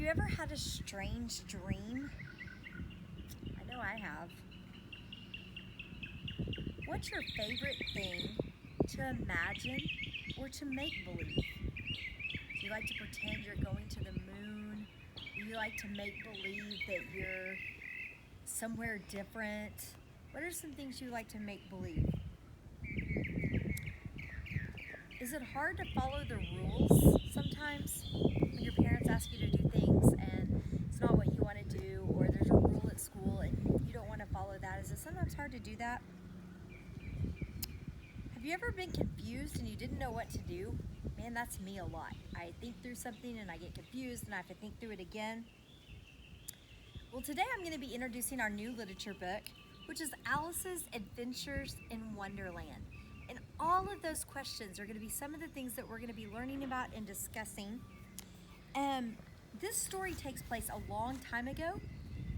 you ever had a strange dream? I know I have. What's your favorite thing to imagine or to make believe? Do you like to pretend you're going to the moon? Do you like to make believe that you're somewhere different? What are some things you like to make believe? Is it hard to follow the rules sometimes when your parents ask you to do things and it's not what you want to do, or there's a rule at school and you don't want to follow that? Is it sometimes hard to do that? Have you ever been confused and you didn't know what to do? Man, that's me a lot. I think through something and I get confused and I have to think through it again. Well, today I'm going to be introducing our new literature book, which is Alice's Adventures in Wonderland. And all of those questions are going to be some of the things that we're going to be learning about and discussing. This story takes place a long time ago,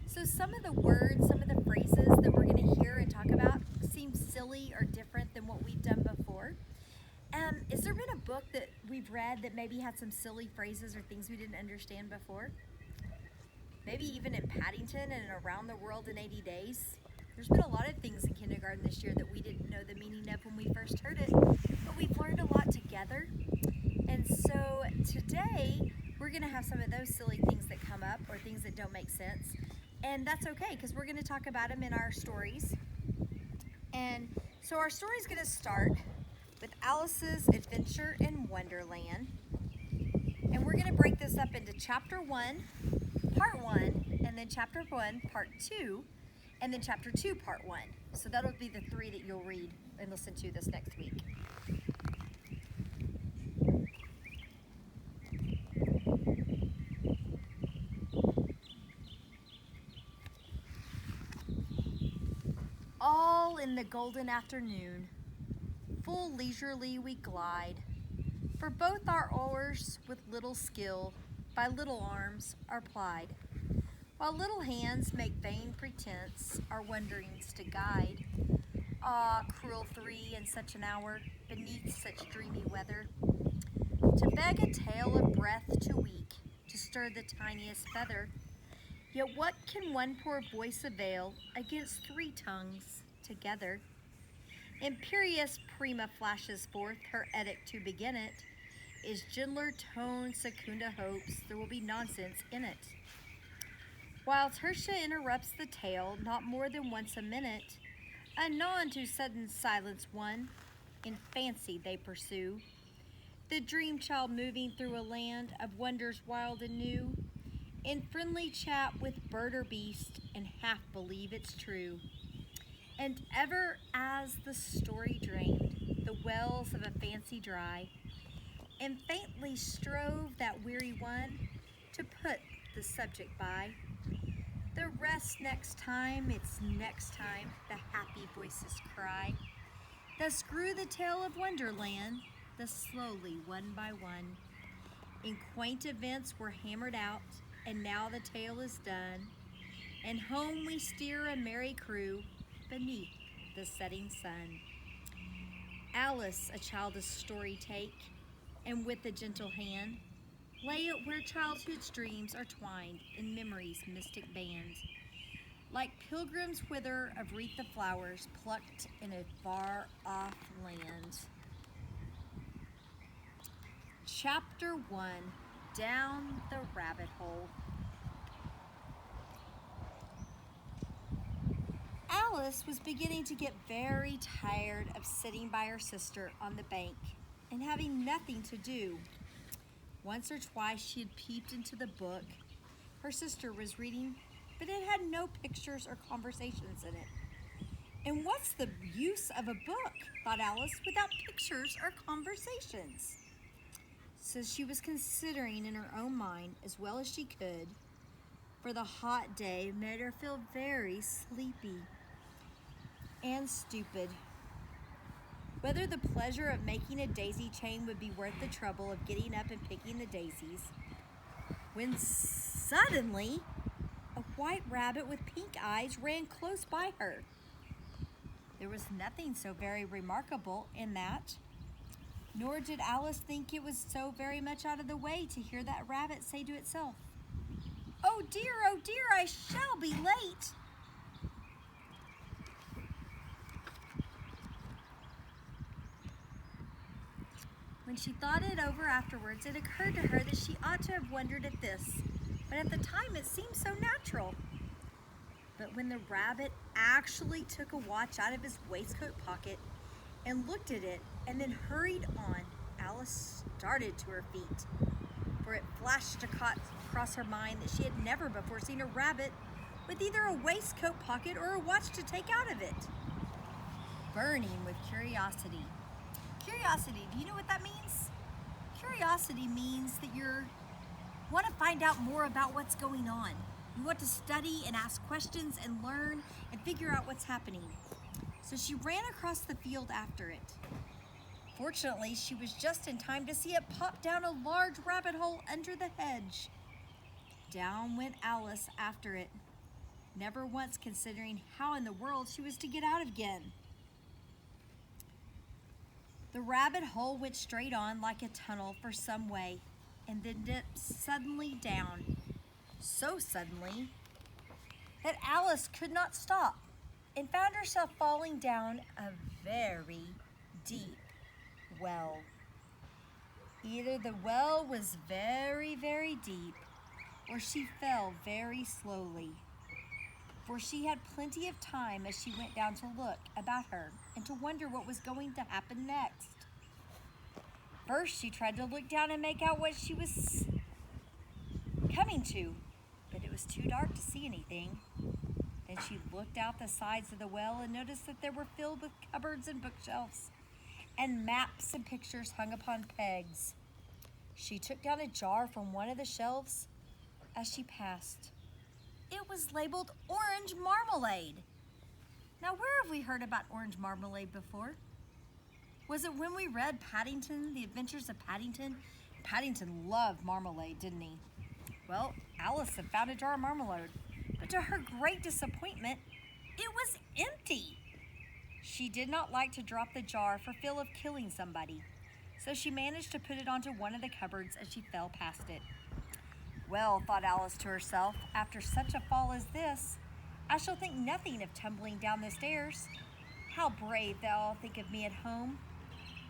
so some of the words, some of the phrases that we're going to hear and talk about seem silly or different than what we've done before. Has there been a book that we've read that maybe had some silly phrases or things we didn't understand before? Maybe even in Paddington and Around the World in 80 Days. There's been a lot of things in kindergarten this year that we didn't know the meaning of when we first heard it, but we've learned a lot together. And so today, we're going to have some of those silly things that come up or things that don't make sense. And that's okay, because we're going to talk about them in our stories. And so our story is going to start with Alice's Adventure in Wonderland. And we're going to break this up into Chapter 1, Part 1, and then Chapter 1, Part 2, and then Chapter 2, Part 1. So that'll be the 3 that you'll read and listen to this next week. All in the golden afternoon, full leisurely we glide, for both our oars with little skill by little arms are plied, while little hands make vain pretense our wanderings to guide. Ah, cruel 3 in such an hour, beneath such dreamy weather, to beg a tale of breath too weak to stir the tiniest feather. Yet what can one poor voice avail against 3 tongues together? Imperious Prima flashes forth her edict to begin it. Is gentler tone Secunda hopes there will be nonsense in it. While Tertia interrupts the tale not more than once a minute, anon to sudden silence one, in fancy they pursue the dream child moving through a land of wonders wild and new, in friendly chat with bird or beast, and half believe it's true. And ever as the story drained the wells of a fancy dry, and faintly strove that weary one to put the subject by, the rest next time, it's next time, the happy voices cry. Thus grew the tale of Wonderland, thus slowly, one by one. In quaint events were hammered out, and now the tale is done, and home we steer a merry crew beneath the setting sun. Alice a childish story take, and with a gentle hand lay it where childhood's dreams are twined in memory's mystic band, like pilgrims whither of wreath of flowers plucked in a far-off land. Chapter 1, Down the Rabbit Hole. Alice was beginning to get very tired of sitting by her sister on the bank and having nothing to do. Once or twice she had peeped into the book her sister was reading, but it had no pictures or conversations in it. And what's the use of a book, thought Alice, without pictures or conversations? So she was considering in her own mind as well as she could, for the hot day made her feel very sleepy and stupid, whether the pleasure of making a daisy chain would be worth the trouble of getting up and picking the daisies, when suddenly a white rabbit with pink eyes ran close by her. There was nothing so very remarkable in that, nor did Alice think it was so very much out of the way to hear that rabbit say to itself, oh dear, I shall be late. When she thought it over afterwards, it occurred to her that she ought to have wondered at this, but at the time it seemed so natural. But when the rabbit actually took a watch out of his waistcoat pocket and looked at it and then hurried on, Alice started to her feet, for it flashed across her mind that she had never before seen a rabbit with either a waistcoat pocket or a watch to take out of it. Burning with curiosity. Curiosity, do you know what that means? Curiosity means that you want to find out more about what's going on. You want to study and ask questions and learn and figure out what's happening. So she ran across the field after it. Fortunately, she was just in time to see it pop down a large rabbit hole under the hedge. Down went Alice after it, never once considering how in the world she was to get out again. The rabbit hole went straight on like a tunnel for some way and then dipped suddenly down, so suddenly that Alice could not stop and found herself falling down a very deep well. Either the well was very, very deep or she fell very slowly, for she had plenty of time as she went down to look about her and to wonder what was going to happen next. First, she tried to look down and make out what she was coming to, but it was too dark to see anything. Then she looked out the sides of the well and noticed that they were filled with cupboards and bookshelves, and maps and pictures hung upon pegs. She took down a jar from one of the shelves as she passed. It was labeled orange marmalade. Now, where have we heard about orange marmalade before? Was it when we read Paddington, The Adventures of Paddington? Paddington loved marmalade, didn't he? Well, Alice had found a jar of marmalade, but to her great disappointment, it was empty. She did not like to drop the jar for fear of killing somebody, so she managed to put it onto one of the cupboards as she fell past it. Well, thought Alice to herself, after such a fall as this, I shall think nothing of tumbling down the stairs. How brave they'll all think of me at home.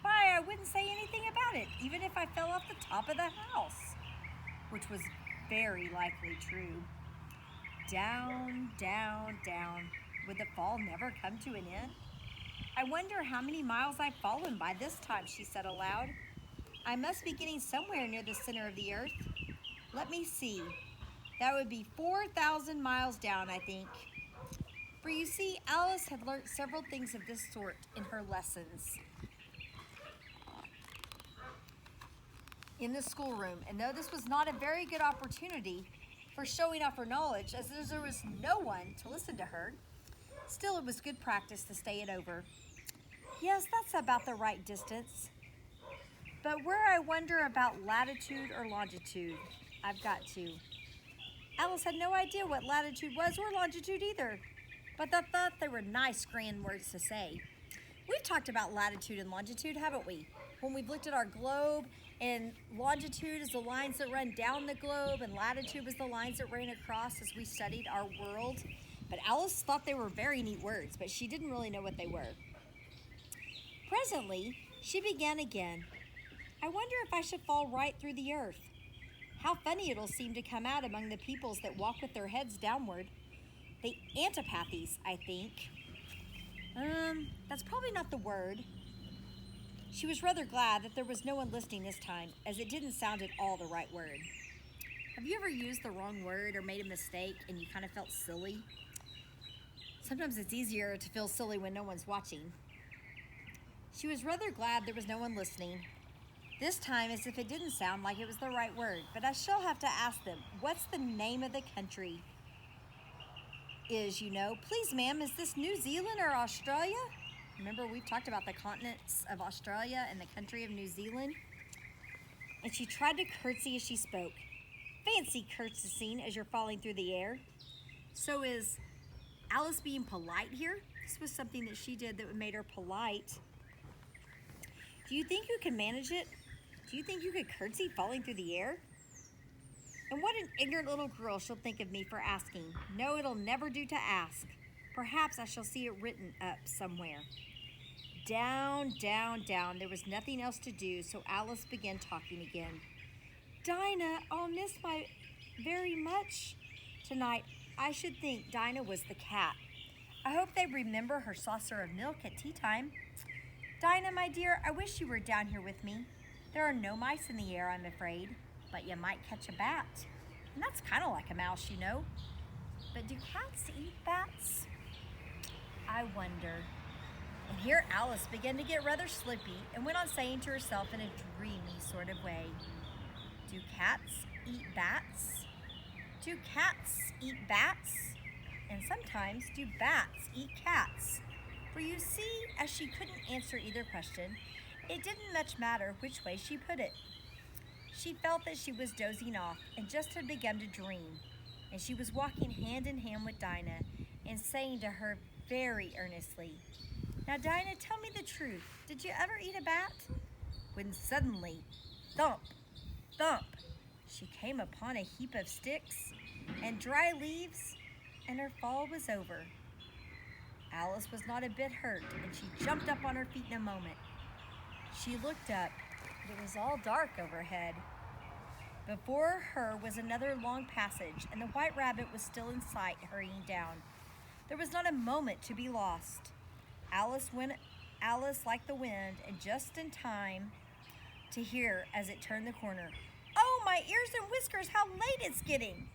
Why, I wouldn't say anything about it, even if I fell off the top of the house, which was very likely true. Down, down, down. Would the fall never come to an end? I wonder how many miles I've fallen by this time, she said aloud. I must be getting somewhere near the center of the earth. Let me see. That would be 4,000 miles down, I think. For you see, Alice had learnt several things of this sort in her lessons in the schoolroom, and though this was not a very good opportunity for showing off her knowledge, as there was no one to listen to her, still it was good practice to stay it over. Yes, that's about the right distance. But where I wonder about latitude or longitude, I've got to. Alice had no idea what latitude was or longitude either, but I thought they were nice grand words to say. We've talked about latitude and longitude, haven't we? When we've looked at our globe, and longitude is the lines that run down the globe, and latitude was the lines that ran across as we studied our world. But Alice thought they were very neat words, but she didn't really know what they were. Presently, she began again. I wonder if I should fall right through the earth. How funny it'll seem to come out among the peoples that walk with their heads downward. The antipathies, I think. That's probably not the word. She was rather glad that there was no one listening this time, as it didn't sound at all the right word. Have you ever used the wrong word or made a mistake and you kind of felt silly? Sometimes it's easier to feel silly when no one's watching. She was rather glad there was no one listening. This time, as if it didn't sound like it was the right word, but I shall have to ask them, what's the name of the country? Please, ma'am, is this New Zealand or Australia? Remember, we've talked about the continents of Australia and the country of New Zealand. And she tried to curtsy as she spoke. Fancy curtsying as you're falling through the air. So is Alice being polite here? This was something that she did that made her polite. Do you think you can manage it? Do you think you could curtsy falling through the air? And what What an ignorant little girl she'll think of me for asking. No, it'll never do to ask. Perhaps I shall see it written up somewhere. Down, down, down. There was nothing else to do, so Alice began talking again. Dinah, I'll miss my very much tonight. I should think Dinah was the cat. I hope they remember her saucer of milk at tea time. Dinah, my dear, I wish you were down here with me. There are no mice in the air, I'm afraid, but you might catch a bat. And that's kind of like a mouse, you know. But do cats eat bats? I wonder. And here Alice began to get rather slippy and went on saying to herself in a dreamy sort of way, do cats eat bats? Do cats eat bats? And sometimes do bats eat cats? For you see, as she couldn't answer either question, it didn't much matter which way she put it. She felt that she was dozing off and just had begun to dream, and she was walking hand in hand with Dinah and saying to her very earnestly, now Dinah, tell me the truth, did you ever eat a bat? When suddenly, thump, thump, she came upon a heap of sticks and dry leaves, and her fall was over. Alice was not a bit hurt, and she jumped up on her feet in a moment. She looked up, but it was all dark overhead. Before her was another long passage, and the White Rabbit was still in sight, hurrying down. There was not a moment to be lost. Alice like the wind, and just in time to hear as it turned the corner, oh, my ears and whiskers, how late it's getting!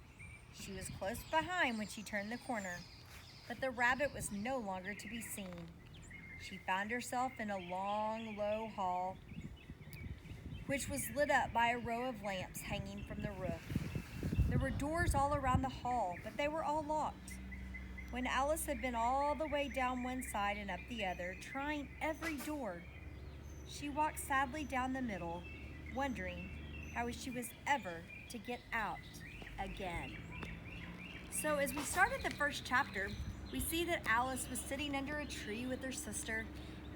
She was close behind when she turned the corner, but the rabbit was no longer to be seen. She found herself in a long, low hall, which was lit up by a row of lamps hanging from the roof. There were doors all around the hall, but they were all locked. When Alice had been all the way down one side and up the other, trying every door, she walked sadly down the middle, wondering how she was ever to get out again. So as we started the first chapter, we see that Alice was sitting under a tree with her sister,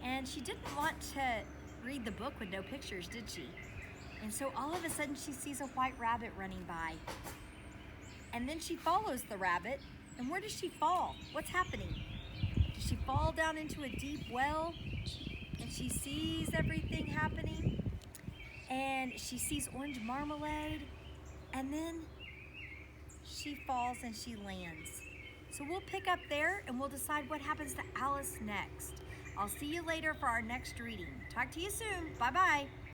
and she didn't want to read the book with no pictures, did she? And so all of a sudden she sees a white rabbit running by. And then she follows the rabbit, and where does she fall? What's happening? Does she fall down into a deep well? And she sees everything happening, and she sees orange marmalade, and then she falls and she lands. So we'll pick up there and we'll decide what happens to Alice next. I'll see you later for our next reading. Talk to you soon. Bye-bye.